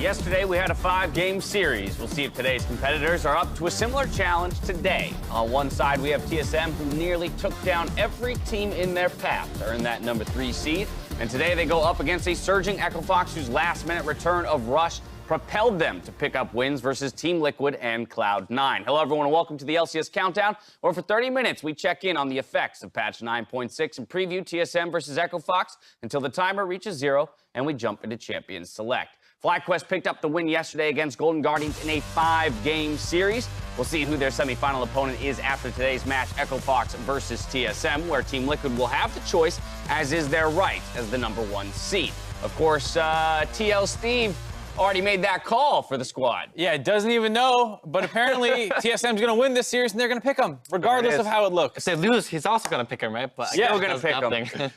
Yesterday, we had a 5-game series. We'll see if today's competitors are up to a similar challenge today. On one side, we have TSM, who nearly took down every team in their path to earn that number 3 seed. And today, they go up against a surging Echo Fox, whose last-minute return of Rush propelled them to pick up wins versus Team Liquid and Cloud9. Hello, everyone, and welcome to the LCS Countdown, where for 30 minutes, we check in on the effects of patch 9.6 and preview TSM versus Echo Fox until the timer reaches 0 and we jump into Champions Select. FlyQuest picked up the win yesterday against Golden Guardians in a 5-game series. We'll see who their semifinal opponent is after today's match, Echo Fox versus TSM, where Team Liquid will have the choice, as is their right, as the number 1 seed. Of course, TL Steve already made that call for the squad. Yeah, it doesn't even know, but apparently TSM's going to win this series, and they're going to pick him, regardless of how it looks. If they lose, he's also going to pick him, right? But yeah, we're going to pick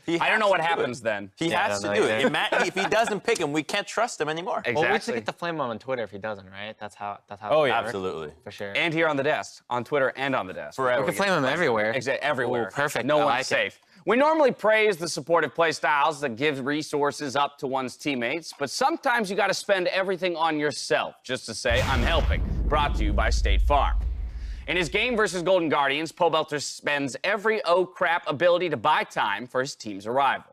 him. I don't know what happens then. He has to do it. If he doesn't pick him, we can't trust him anymore. Exactly. Well, we should get the flame on Twitter if he doesn't, right? That's how. Oh yeah, absolutely. For sure. And here on the desk, on Twitter and on the desk. We can flame him everywhere. Exactly, everywhere. Ooh, perfect. No one's safe. We normally praise the supportive play styles that give resources up to one's teammates, but sometimes you got to spend everything on yourself just to say, I'm helping. Brought to you by State Farm. In his game versus Golden Guardians, Pobelter spends every oh-crap ability to buy time for his team's arrival.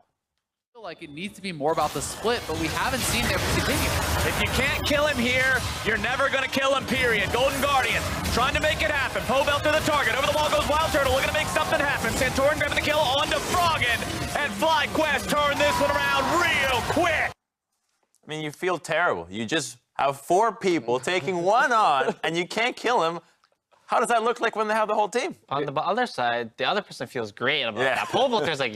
Like it needs to be more about the split, but we haven't seen them continue. If you can't kill him here, you're never going to kill him, period. Golden Guardians trying to make it happen. Pobelter the target. Over the wall goes Wild Turtle, looking to make something happen. Santorin grabbing the kill onto Froggen, and FlyQuest turn this one around real quick. I mean, you feel terrible. You just have 4 people taking one on, and you can't kill him. How does that look like when they have the whole team? On the other side, the other person feels great about that. Pobelter's like,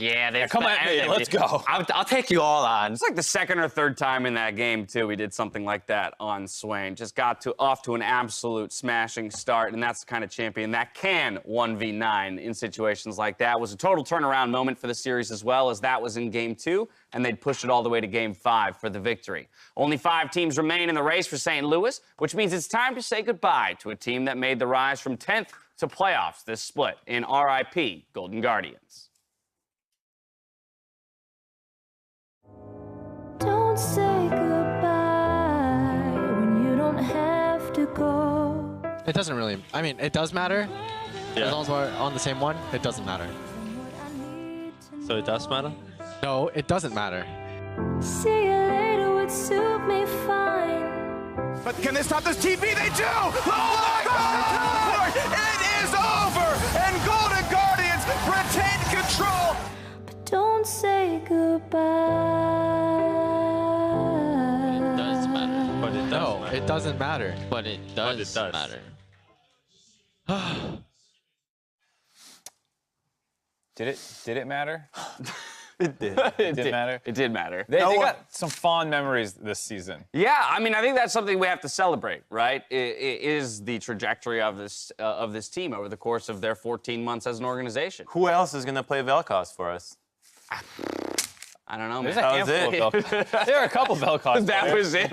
come at me, let's go. I'll take you all on. It's like the second or third time in that game, too, we did something like that on Swain. Just got off to an absolute smashing start, and that's the kind of champion that can 1v9 in situations like that. It was a total turnaround moment for the series as well, as that was in Game 2, and they'd pushed it all the way to Game 5 for the victory. Only 5 teams remain in the race for St. Louis, which means it's time to say goodbye to a team that made the rise from 10th to playoffs this split in RIP Golden Guardians. Don't say goodbye when you don't have to go. It doesn't really, I mean, it does matter. Yeah. As long as we're on the same one, it doesn't matter. So it does matter? No, it doesn't matter. See you later would suit me fine. But can they stop this TP? They do! Oh my God! It is over! And Golden Guardians retain control! But don't say goodbye. It does matter. But it does No, matter. it doesn't matter. But it does matter. Did it matter? It did. It did matter? It did matter. They got some fond memories this season. Yeah, I mean, I think that's something we have to celebrate, right? It is the trajectory of this team over the course of their 14 months as an organization. Who else is going to play Vel'Koz for us? I don't know, There's man. a handful of Vel'Koz. There are a couple Vel'Koz. That was it.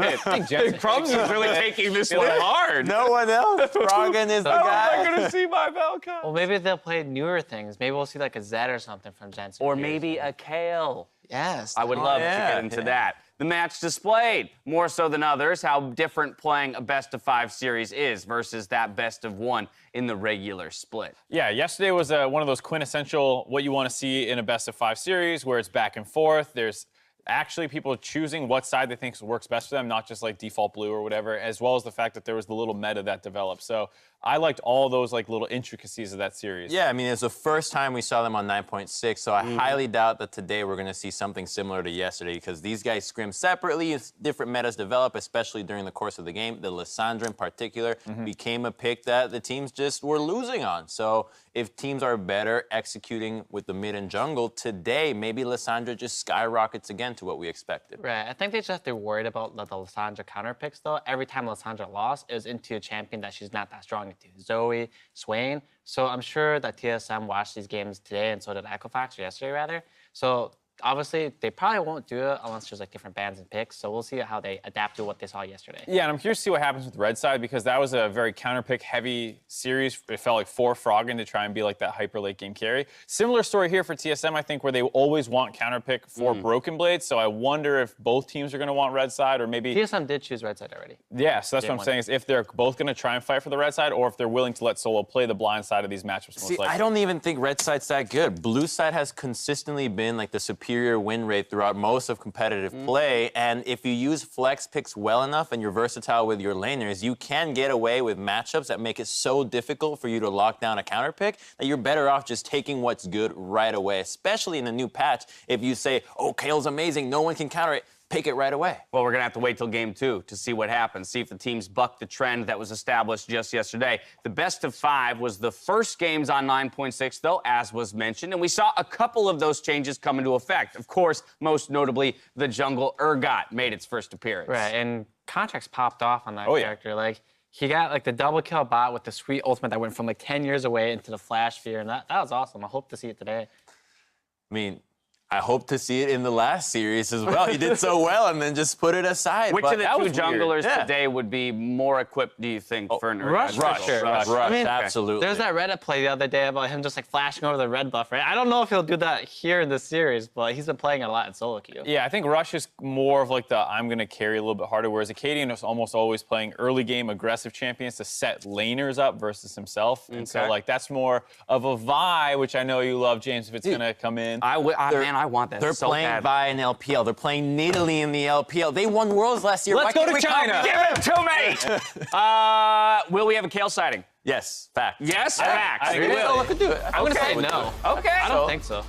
Crumbs is really taking this one hard. No one else. Froggen is the guy. I'm going to see my Vel'Koz. Well, maybe they'll play newer things. Maybe we'll see like a Zed or something from Jensen. Or maybe a Kale. Yes. I would love to get into that. The match displayed, more so than others, how different playing a best-of-5 series is versus that best-of-1 in the regular split. Yeah, yesterday was one of those quintessential what you want to see in a best-of-5 series where it's back and forth. There's actually people choosing what side they think works best for them, not just like default blue or whatever, as well as the fact that there was the little meta that developed. So I liked all those like little intricacies of that series. Yeah, I mean, it's the first time we saw them on 9.6, so I highly doubt that today we're going to see something similar to yesterday, because these guys scrim separately, different metas develop, especially during the course of the game. The Lissandra in particular became a pick that the teams just were losing on. So if teams are better executing with the mid and jungle, today maybe Lissandra just skyrockets again to what we expected. Right. I think they just have to be worried about the Lissandra counter picks, though. Every time Lissandra lost, it was into a champion that she's not that strong into. Zoe, Swain. So I'm sure that TSM watched these games today, and so did Echo Fox, or yesterday, rather. So obviously, they probably won't do it unless there's like different bans and picks. So we'll see how they adapt to what they saw yesterday. Yeah, and I'm curious to see what happens with Red Side because that was a very counterpick heavy series. It felt like for Froggen to try and be like that hyper late game carry. Similar story here for TSM, I think, where they always want counterpick for Broken Blades. So I wonder if both teams are going to want Red Side or maybe. TSM did choose Red Side already. Yeah, so that's what I'm saying is if they're both going to try and fight for the Red Side or if they're willing to let Solo play the blind side of these matchups. See, I don't even think Red Side's that good. Blue Side has consistently been like the superior win rate throughout most of competitive play, and if you use flex picks well enough and you're versatile with your laners, you can get away with matchups that make it so difficult for you to lock down a counter pick that you're better off just taking what's good right away, especially in the new patch. If you say, oh, Kale's amazing, no one can counter it, pick it right away. Well, we're going to have to wait till game 2 to see what happens, see if the teams buck the trend that was established just yesterday. The best of 5 was the first games on 9.6, though, as was mentioned, and we saw a couple of those changes come into effect. Of course, most notably, the jungle Urgot made its first appearance. Right, and contracts popped off on that character. Like, he got like the double kill bot with the sweet ultimate that went from like 10 years away into the flash fear, and that was awesome. I hope to see it today. I mean, I hope to see it in the last series as well. He did so well and then just put it aside. Which of the two junglers Yeah. today would be more equipped, do you think, for an Rush, Urgot? for sure. Rush, I mean, absolutely. There's that Reddit play the other day about him just like flashing over the red buff, right? I don't know if he'll do that here in this series, but he's been playing it a lot in solo queue. Yeah, I think Rush is more of like the I'm going to carry a little bit harder, whereas Acadian is almost always playing early game aggressive champions to set laners up versus himself. And so, like, that's more of a Vi, which I know you love, James, if it's going to come in. Man, I want that They're so playing bad. Vi in LPL. They're playing Italy in the LPL. They won Worlds last year. Let's Why go can't to we China. copy Give it to me. Will we have a Kale sighting? Yes, fact. Yes, facts. I think we will. Let's do it. I'm going to say no. Okay. I don't think so.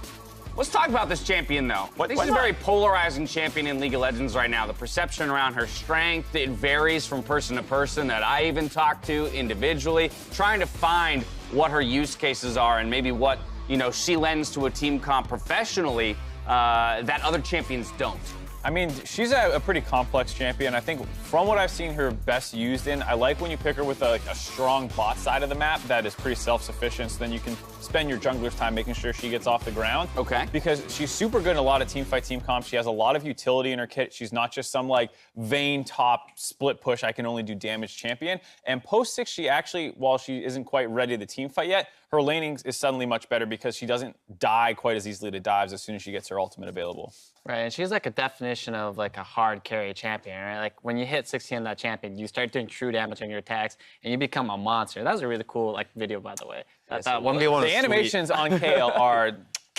Let's talk about this champion, though. I think she's a very polarizing champion in League of Legends right now. The perception around her strength, it varies from person to person that I even talk to individually, trying to find what her use cases are and maybe what, you know, she lends to a team comp professionally that other champions don't. I mean, she's a pretty complex champion. I think from what I've seen her best used in, I like when you pick her with a strong bot side of the map that is pretty self-sufficient, so then you can spend your jungler's time making sure she gets off the ground. Okay. Because she's super good in a lot of teamfight, team comps. She has a lot of utility in her kit. She's not just some like Vayne top split push, I can only do damage champion. And post 6, she actually, while she isn't quite ready to team fight yet, her laning is suddenly much better because she doesn't die quite as easily to dives as soon as she gets her ultimate available. Right, and she's like a definition of like a hard carry champion, right? Like when you hit 16 on that champion, you start doing true damage on your attacks, and you become a monster. That was a really cool like video, by the way. That 1v1 The animations on Kale are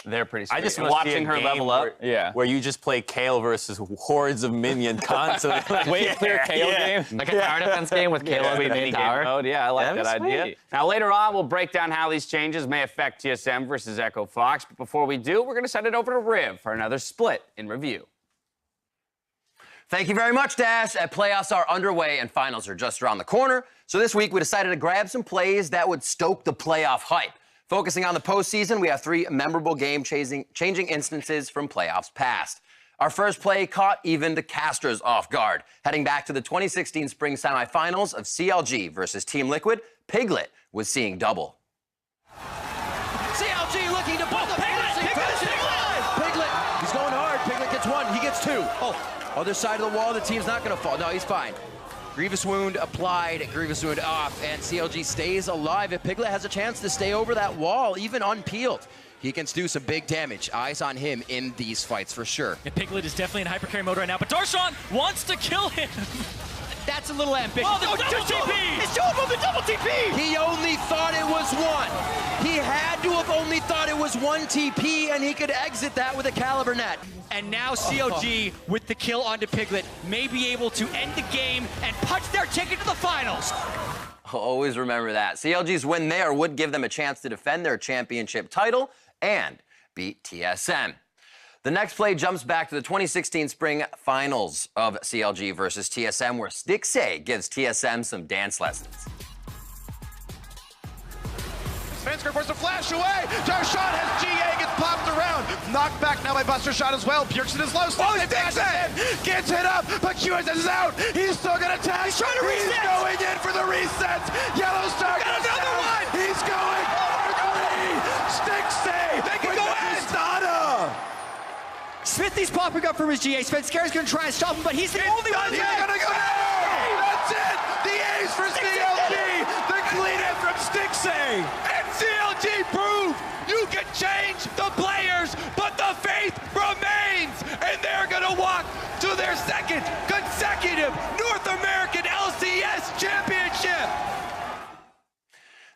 They're pretty sweet. I just And want to see watching a her game level up. where you just play Kale versus hordes of minions constantly. way clear Kale game. like a tower defense game with Caleb in main tower. Mode. Yeah, I like That'd that be idea. sweet. Now, later on, we'll break down how these changes may affect TSM versus Echo Fox. But before we do, we're going to send it over to Riv for another split in review. Thank you very much, Dash. Playoffs are underway and finals are just around the corner. So this week we decided to grab some plays that would stoke the playoff hype. Focusing on the postseason, we have 3 memorable game-changing instances from playoffs past. Our first play caught even the casters off guard. Heading back to the 2016 spring semifinals of CLG versus Team Liquid, Piglet was seeing double. CLG looking to put the Piglet, he's going hard. Piglet gets 1, he gets 2. Oh, other side of the wall, the team's not gonna fall. No, he's fine. Grievous Wound applied, Grievous Wound off, and CLG stays alive. If Piglet has a chance to stay over that wall, even unpeeled, he can do some big damage. Eyes on him in these fights for sure. And Piglet is definitely in hypercarry mode right now, but Darshan wants to kill him. That's a little ambitious. Oh, the double TP! It's 2 of them, the double TP! He only thought it was 1. He had to have only thought it was 1 TP, and he could exit that with a Caliber net. And now CLG, with the kill onto Piglet, may be able to end the game and punch their ticket to the finals. Always remember that. CLG's win there would give them a chance to defend their championship title and beat TSM. The next play jumps back to the 2016 spring finals of CLG versus TSM, where Stixay gives TSM some dance lessons. Svensker forced to flash away. Darshan has GA, gets popped around. Knocked back now by Buster Shot as well. Bjergsen is low. Stixay gets hit up, but QSS is out. He's still gonna tag. He's trying to reset. He's going in for the resets. Yellow Star got another one. He's going for 3. Stixay. They can go in. Stada. Smithy's popping up from his GA. Spencer's gonna try and stop him, but he's the only one He's left. gonna go down! That's it! The A's for CLG! The cleanup from Stixay! And CLG proved you can change the players, but the faith remains! And they're gonna walk to their second consecutive North American LCS championship!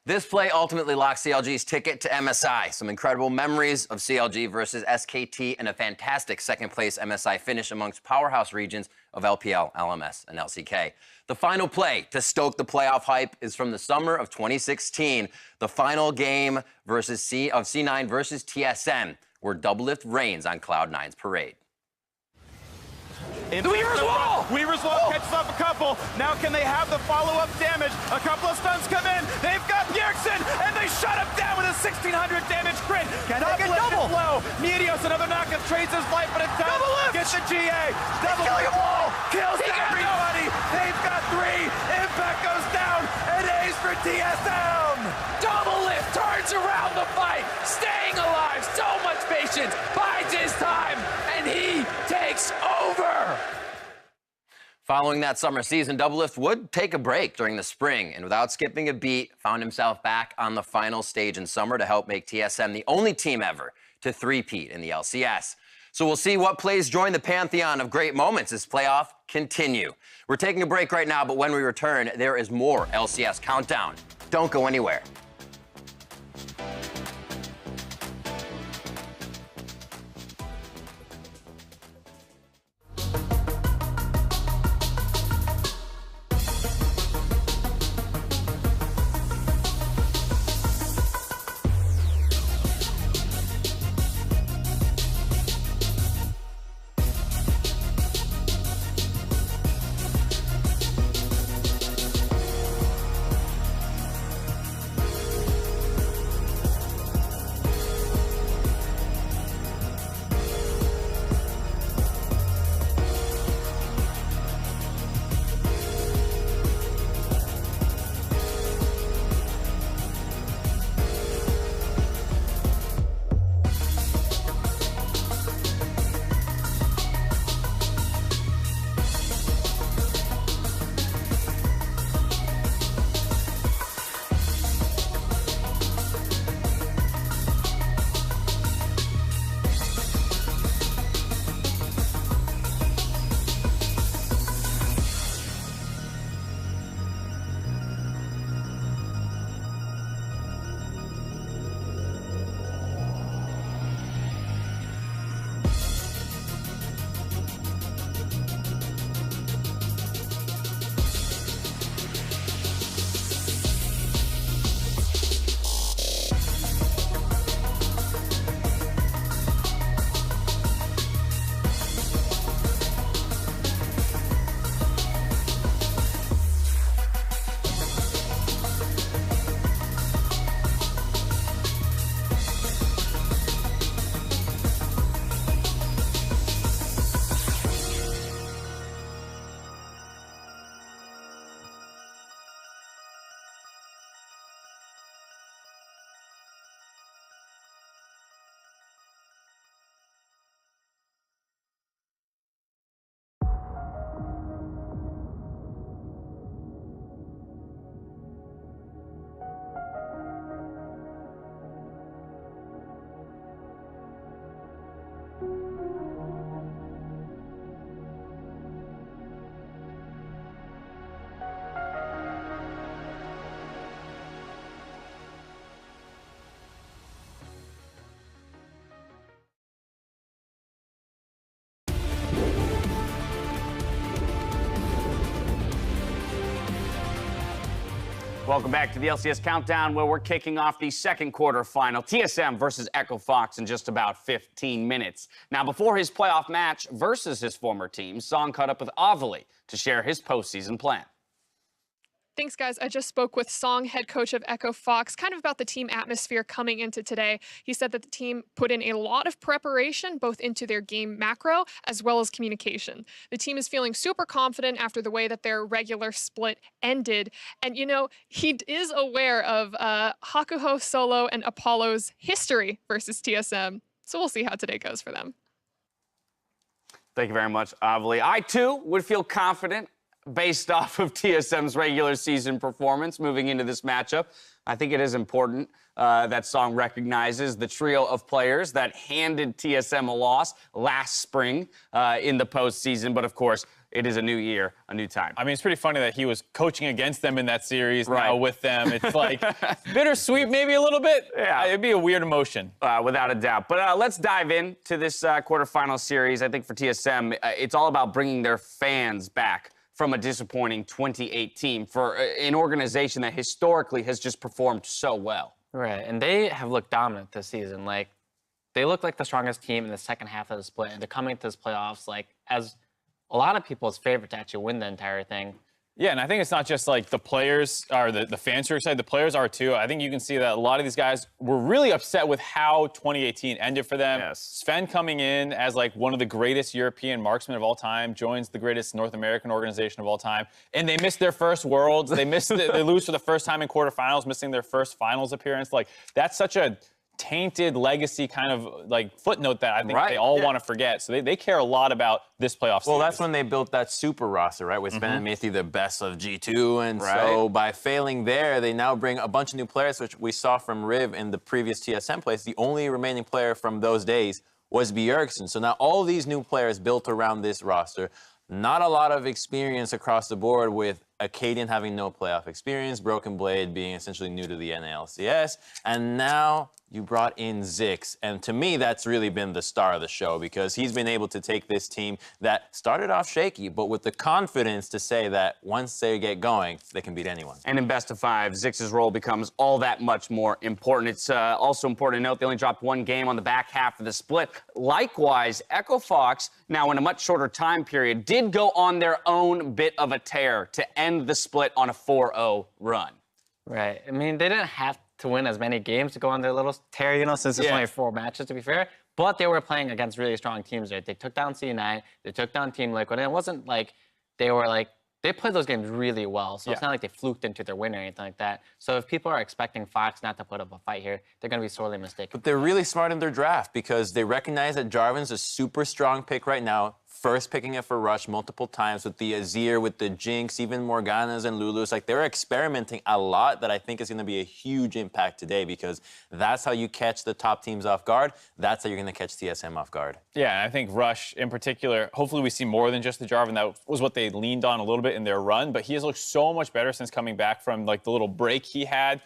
This play ultimately locked CLG's ticket to MSI. Some incredible memories of CLG versus SKT and a fantastic second place MSI finish amongst powerhouse regions of LPL, LMS, and LCK. The final play to stoke the playoff hype is from the summer of 2016, the final game versus C9 versus TSM, where Doublelift reigns on Cloud9's parade. The Weaver's Wall! Weaver's Wall catches up a couple. Now can they have the follow-up damage? A couple of stuns come in. They've got Bjergsen, and they shut him down with a 1600 damage crit. Can they get double? Is low. Meteos, another knockup, trades his life, but it does. Double lift! Gets the GA. Double killing them all! Kills everybody. They've got 3. Impact goes down, and A's for TSM. Double lift turns around the fight, staying alive, so much patience, bides his time, and he takes over. Following that summer season, Doublelift would take a break during the spring, and without skipping a beat, found himself back on the final stage in summer to help make TSM the only team ever to three-peat in the LCS. So we'll see what plays join the pantheon of great moments as playoff continue. We're taking a break right now, but when we return, there is more LCS Countdown. Don't go anywhere. Welcome back to the LCS Countdown, where we're kicking off the second quarter final. TSM versus Echo Fox in just about 15 minutes. Now, before his playoff match versus his former team, Song caught up with Avali to share his postseason plan. Thanks, guys. I just spoke with Song, head coach of Echo Fox, kind of about the team atmosphere coming into today. He said that the team put in a lot of preparation, both into their game macro as well as communication. The team is feeling super confident after the way that their regular split ended. And, you know, he is aware of Hakuho, Solo, and Apollo's history versus TSM. So we'll see how today goes for them. Thank you very much, Avali. I, too, would feel confident based off of TSM's regular season performance moving into this matchup. I think it is important that Song recognizes the trio of players that handed TSM a loss last spring in the postseason. But, of course, it is a new year, a new time. I mean, it's pretty funny that he was coaching against them in that series, now with them. It's like bittersweet maybe a little bit. Yeah. It'd be a weird emotion. Without a doubt. But let's dive into this quarterfinal series. I think for TSM, it's all about bringing their fans back from a disappointing 2018 for an organization that historically has just performed so well. Right, and they have looked dominant this season. Like, they look like the strongest team in the second half of the split, and they're coming to this playoffs, like, as a lot of people's favorite to actually win the entire thing. Yeah, and I think it's not just like the players or the fans who are excited. The players are too. I think you can see that a lot of these guys were really upset with how 2018 ended for them. Yes. Sven coming in as like one of the greatest European marksmen of all time, joins the greatest North American organization of all time, and they missed their first Worlds. They they lose for the first time in quarterfinals, missing their first finals appearance. Like, that's such a tainted legacy kind of like footnote that I think they all want to forget. So they care a lot about this playoff series. Well, that's when they built that super roster, right? With Sven and Matthew, the best of G2. And so by failing there, they now bring a bunch of new players, which we saw from Riv in the previous TSM plays. The only remaining player from those days was Bjergsen. So now all these new players built around this roster. Not a lot of experience across the board, with Acadian having no playoff experience, Broken Blade being essentially new to the NALCS, and now you brought in Zix. And to me, that's really been the star of the show, because he's been able to take this team that started off shaky, but with the confidence to say that once they get going, they can beat anyone. And in best of 5, Zix's role becomes all that much more important. It's also important to note they only dropped 1 game on the back half of the split. Likewise, Echo Fox, now in a much shorter time period, did go on their own bit of a tear to end the split on a 4-0 run. Right. I mean, they didn't have to win as many games to go on their little tear, you know, since it's only 4 matches, to be fair. But they were playing against really strong teams, right? They took down C9, they took down Team Liquid, and it wasn't like they were like, they played those games really well, so it's not like they fluked into their win or anything like that. So if people are expecting Fox not to put up a fight here, they're going to be sorely mistaken. But they're really smart in their draft, because they recognize that Jarvan's a super strong pick right now. First picking it for Rush multiple times with the Azir, with the Jinx, even Morganas and Lulus. Like, they're experimenting a lot that I think is going to be a huge impact today, because that's how you catch the top teams off guard. That's how you're going to catch TSM off guard. Yeah, and I think Rush in particular, hopefully we see more than just the Jarvan. That was what they leaned on a little bit in their run, but he has looked so much better since coming back from like the little break he had.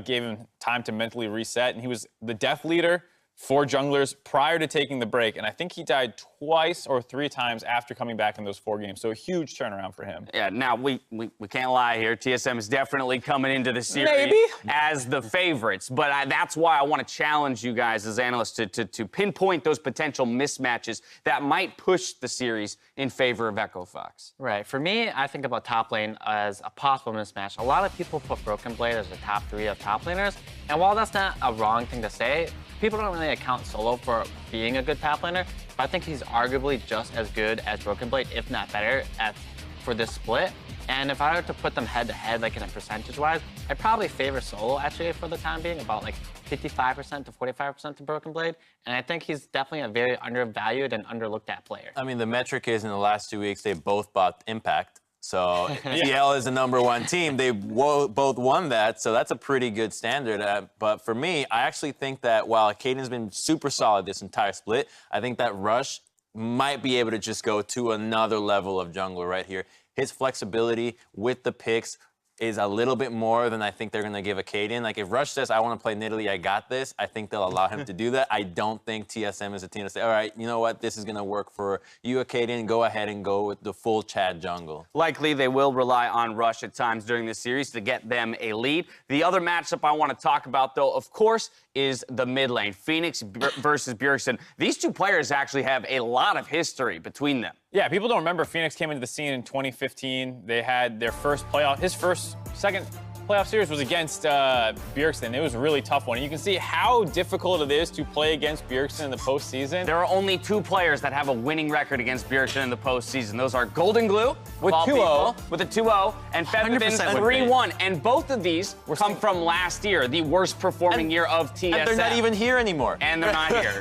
Gave him time to mentally reset, and he was the death leader for junglers prior to taking the break, and I think he died twice or 3 times after coming back in those 4 games, so a huge turnaround for him. Yeah, now we can't lie here. TSM is definitely coming into the series as the favorites, but that's why I want to challenge you guys as analysts to pinpoint those potential mismatches that might push the series in favor of Echo Fox. Right. For me, I think about top lane as a possible mismatch. A lot of people put Broken Blade as the top 3 of top laners, and while that's not a wrong thing to say, people don't really account Solo for being a good top laner, but I think he's arguably just as good as Broken Blade, if not better, for this split. And if I were to put them head-to-head, like in a percentage-wise, I'd probably favor Solo, actually, for the time being, about like 55% to 45% to Broken Blade. And I think he's definitely a very undervalued and underlooked at player. I mean, the metric is in the last 2 weeks, they both bought Impact. So TL is the #1 team. They both won that, so that's a pretty good standard. But for me, I actually think that while Caden's been super solid this entire split, I think that Rush might be able to just go to another level of jungler right here. His flexibility with the picks is a little bit more than I think they're going to give Acadian. Like, if Rush says, I want to play Nidalee, I got this, I think they'll allow him to do that. I don't think TSM is a team to say, all right, you know what, this is going to work for you, Acadian. Go ahead and go with the full Chad jungle. Likely they will rely on Rush at times during this series to get them a lead. The other matchup I want to talk about, though, of course, is the mid lane. Phoenix versus Bjergsen. These 2 players actually have a lot of history between them. Yeah, people don't remember Phoenix came into the scene in 2015. They had their first playoff, second playoff series was against Bjergsen. It was a really tough one. You can see how difficult it is to play against Bjergsen in the postseason. There are only 2 players that have a winning record against Bjergsen in the postseason. Those are Golden Glue with 2-0, with a 2-0, and Featherman 3-1. And both of these come from last year, the worst performing year of TSM. And they're not even here anymore. And they're not here.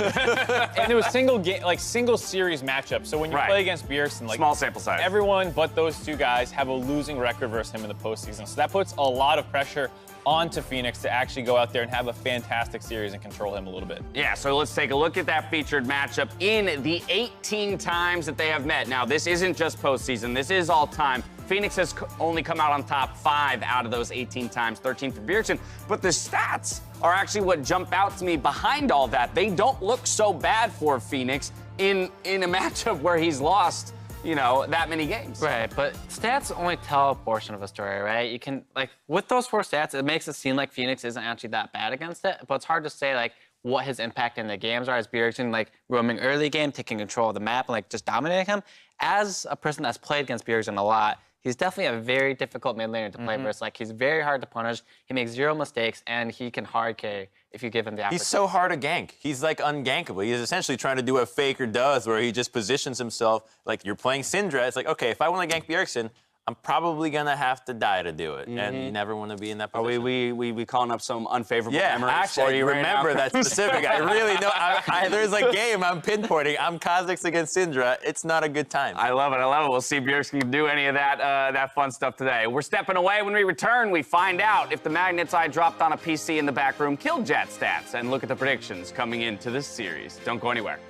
And it was single series matchup. So when you play against Bjergsen, like small sample size, everyone but those 2 guys have a losing record versus him in the postseason. So that puts a lot of pressure onto Phoenix to actually go out there and have a fantastic series and control him a little bit. Yeah, so let's take a look at that featured matchup in the 18 times that they have met. Now, this isn't just postseason. This is all time. Phoenix has only come out on top 5 out of those 18 times, 13 for Bjergsen. But the stats are actually what jump out to me behind all that. They don't look so bad for Phoenix in a matchup where he's lost, you know, that many games. Right, but stats only tell a portion of a story, right? You can, like, with those 4 stats, it makes it seem like Phoenix isn't actually that bad against it, but it's hard to say, like, what his impact in the games are as Bjergsen, like, roaming early game, taking control of the map, and, like, just dominating him. As a person that's played against Bjergsen a lot, he's definitely a very difficult mid laner to play versus. Like, he's very hard to punish. He makes 0 mistakes, and he can hard carry if you give him the opportunity. He's so hard to gank. He's like ungankable. He's essentially trying to do what Faker does, where he just positions himself like you're playing Syndra. It's like, okay, if I want to gank Bjergsen, I'm probably gonna have to die to do it, and you never want to be in that position. Are we calling up some unfavorable memories for you right now? remember that specific. I really know. There's a game I'm pinpointing. I'm Kha'Zix against Syndra. It's not a good time. I love it. I love it. We'll see if Bjergsen can do any of that fun stuff today. We're stepping away. When we return, we find out if the magnets I dropped on a PC in the back room killed Jat stats, and look at the predictions coming into this series. Don't go anywhere.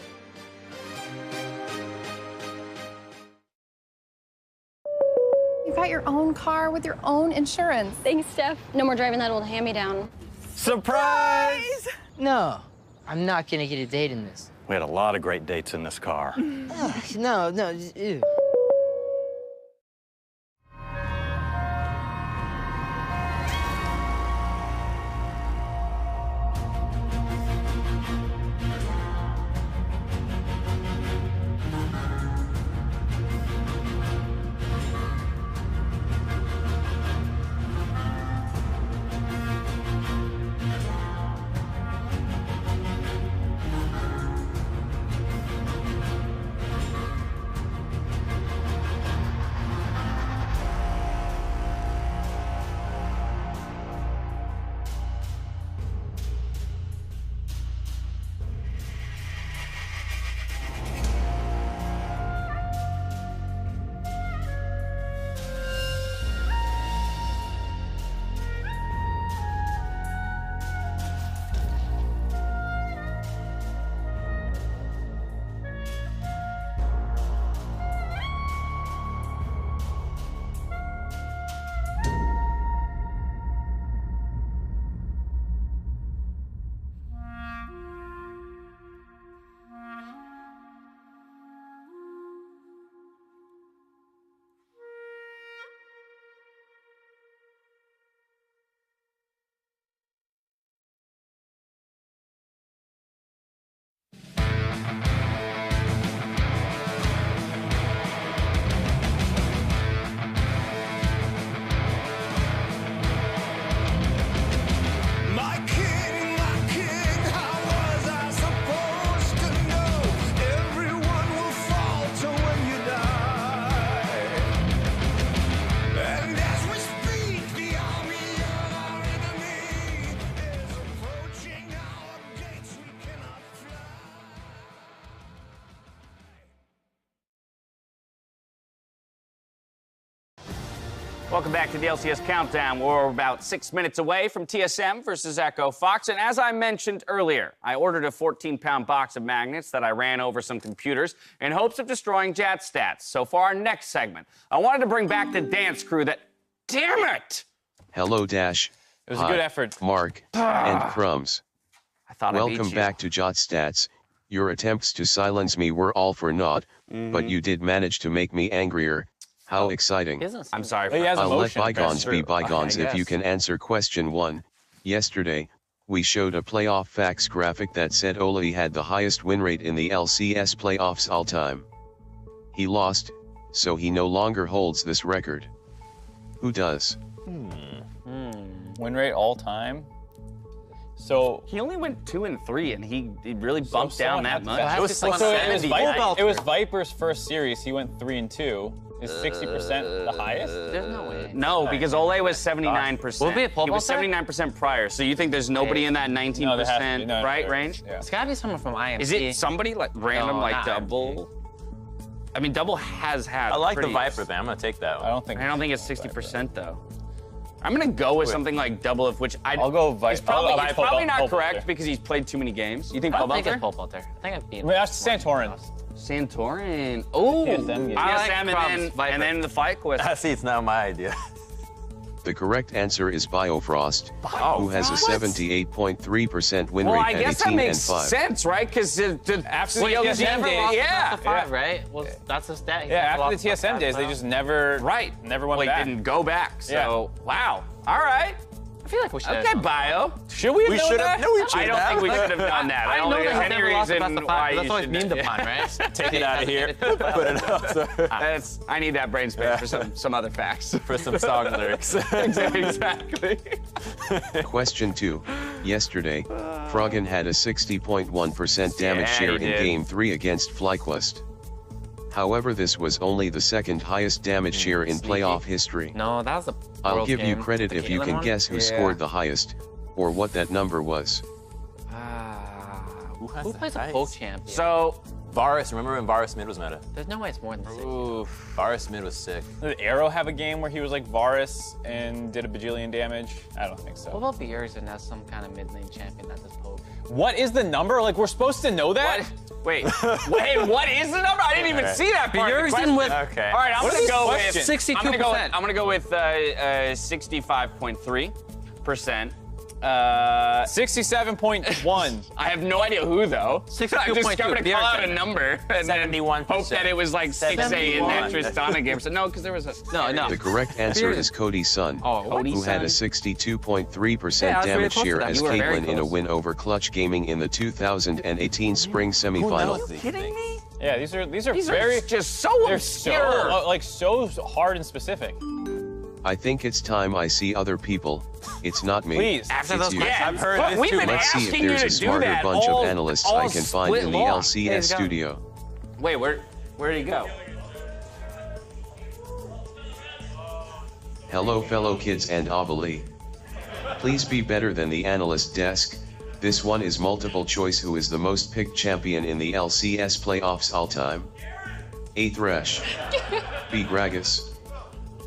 You've got your own car with your own insurance. Thanks, Steph. No more driving that old hand-me-down. Surprise! No, I'm not gonna get a date in this. We had a lot of great dates in this car. No, ew. Welcome back to the LCS Countdown. We're about 6 minutes away from TSM versus Echo Fox. And as I mentioned earlier, I ordered a 14-pound box of magnets that I ran over some computers in hopes of destroying Jat stats. So for our next segment, I wanted to bring back the dance crew that... Damn it! Hello, Dash. It was a good effort. Mark and Crumbs. I thought Welcome back to Jot Stats. Your attempts to silence me were all for naught, but you did manage to make me angrier. How exciting. I'm sorry. I'll let bygones be bygones if you can answer question 1. Yesterday, we showed a playoff facts graphic that said Oli had the highest win rate in the LCS playoffs all time. He lost, so he no longer holds this record. Who does? Win rate all time. So he only went 2 and 3, and he really bumped down that much. It was Viper's first series. He went 3 and 2. Is 60% the highest? There's no way. No, because Ole was 79%. Will it be a pole He was vaulter? 79% prior. So you think there's nobody in that 19% right range? It's gotta be someone from IMC. Is it somebody like random, No, like not Double? I mean, Double has had. I like the pretty- Viper thing. I'm gonna take that one. I don't think it's 60% though. I'm gonna go with something like Double, of which I'll go Viper. He's probably, I'll go probably not Pole correct Vaulter. because he's played too many games. You think I Pole don't think Vaulter? it's pole vaulter. I think I'd be. I mean, that's Santorin. Santorin. Oh, TSM and then the Fight Quest. See, it's not my idea. The correct answer is Biofrost, who has a 78.3% win Well, rate I at guess that 18 makes and 5. sense, right? Because after the Well, TSM never days, lost yeah. past the 5, right? Well, that's a stat. Yeah, after the TSM days, they just never never went back. Didn't go back. So, wow. All right. I feel like we should. Okay, Bio. Should we have known that? No, we should I don't think we should have done that. I don't think there's any reason why That's you always should. memed upon, right? Take it out of here. Put it up. I need that brain space for some other facts. For some song lyrics. Exactly. Question 2. Yesterday, Froggen had a 60.1% damage Yeah, share he in did. Game 3 against FlyQuest. However, this was only the second highest damage share in playoff history. No, that was a. I'll World give you game. credit The if you Caitlyn can one? guess who scored the highest, or what that number was. Who plays a poke champion? So, Varus, remember when Varus mid was meta? There's no way it's more than 6. Oof. Varus mid was sick. Did Arrow have a game where he was like Varus and did a bajillion damage? I don't think so. What about Bjergsen as some kind of mid lane champion that does poke? What is the number? Like, we're supposed to know that? Wait, what is the number? I didn't even see that part of the question. Bjergsen with. Okay. All right, I'm What gonna is go with question? 62%. I'm gonna go with 65.3%. 67.1. I have no idea who though. 62.2, I just discovered to call out a Bjergsen. number and then 71%. hope that it was like 6A in that Tristana game. So no, because there was a No. The correct answer is Cody's son, who had a 62.3% Yeah, I was really damage close to share that. as You were very Caitlyn in a close. win over Clutch Gaming in the 2018 spring semifinal. kidding me? Yeah, these are These very are just so they're obscure. so hard and specific. I think it's time I see other people. It's not me. Please. After it's those you. questions. I've heard but this we've too been Let's see if asking you there's to a do smarter that bunch all, of analysts all I can find split in the long. LCS studio. Wait, where did he go? Hello fellow kids and Avali. Please be better than the analyst desk. This one is multiple choice. Who is the most picked champion in the LCS playoffs all time? A Thresh, B Gragas,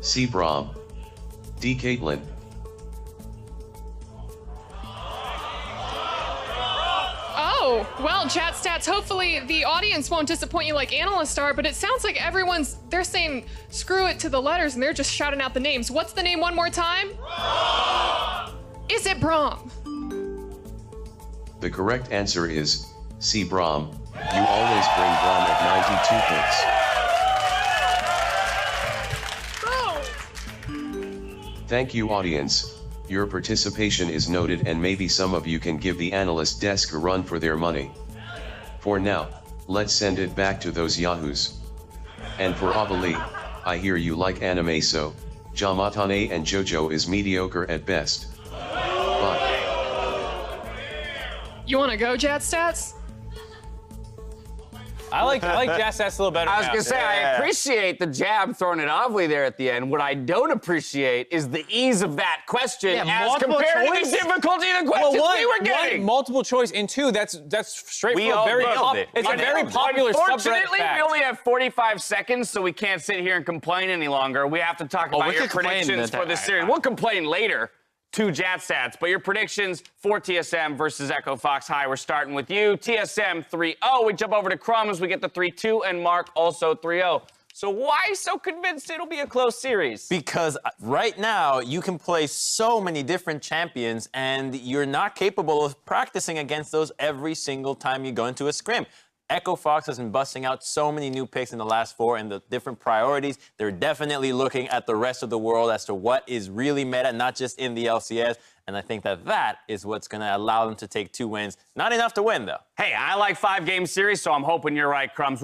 C Braum, D Caitlyn. Oh, well, chat stats, hopefully the audience won't disappoint you like analysts are, but it sounds like they're saying screw it to the letters and they're just shouting out the names. What's the name one more time? Braum! Is it Braum? The correct answer is C Braum. You always bring Braum at 92 picks. Thank you audience. Your participation is noted and maybe some of you can give the analyst desk a run for their money. For now, let's send it back to those yahoos. And for Avali, I hear you like anime, so Jamatane and JoJo is mediocre at best. But You want to go, chat stats? I like Jazz Stats a little better. I was now. gonna say, I appreciate the jab throwing it Ovely there at the end. What I don't appreciate is the ease of that question as multiple compared choice? to the difficulty of the questions we were getting. One, multiple choice, and two, that's straightforward. It's a very popular subreddit Unfortunately, fact. we only have 45 seconds, so we can't sit here and complain any longer. We have to talk about your predictions for this series. We'll complain later to Jat Stats, but your predictions for TSM versus Echo Fox High. We're starting with you. TSM 3-0. We jump over to Crumbs. We get the 3-2, and Mark also 3-0. So why so convinced it'll be a close series? Because right now, you can play so many different champions, and you're not capable of practicing against those every single time you go into a scrim. Echo Fox has been busting out so many new picks in the last 4 and the different priorities. They're definitely looking at the rest of the world as to what is really meta, not just in the LCS. And I think that is what's going to allow them to take 2 wins. Not enough to win, though. Hey, I like 5-game series, so I'm hoping you're right, Crumbs.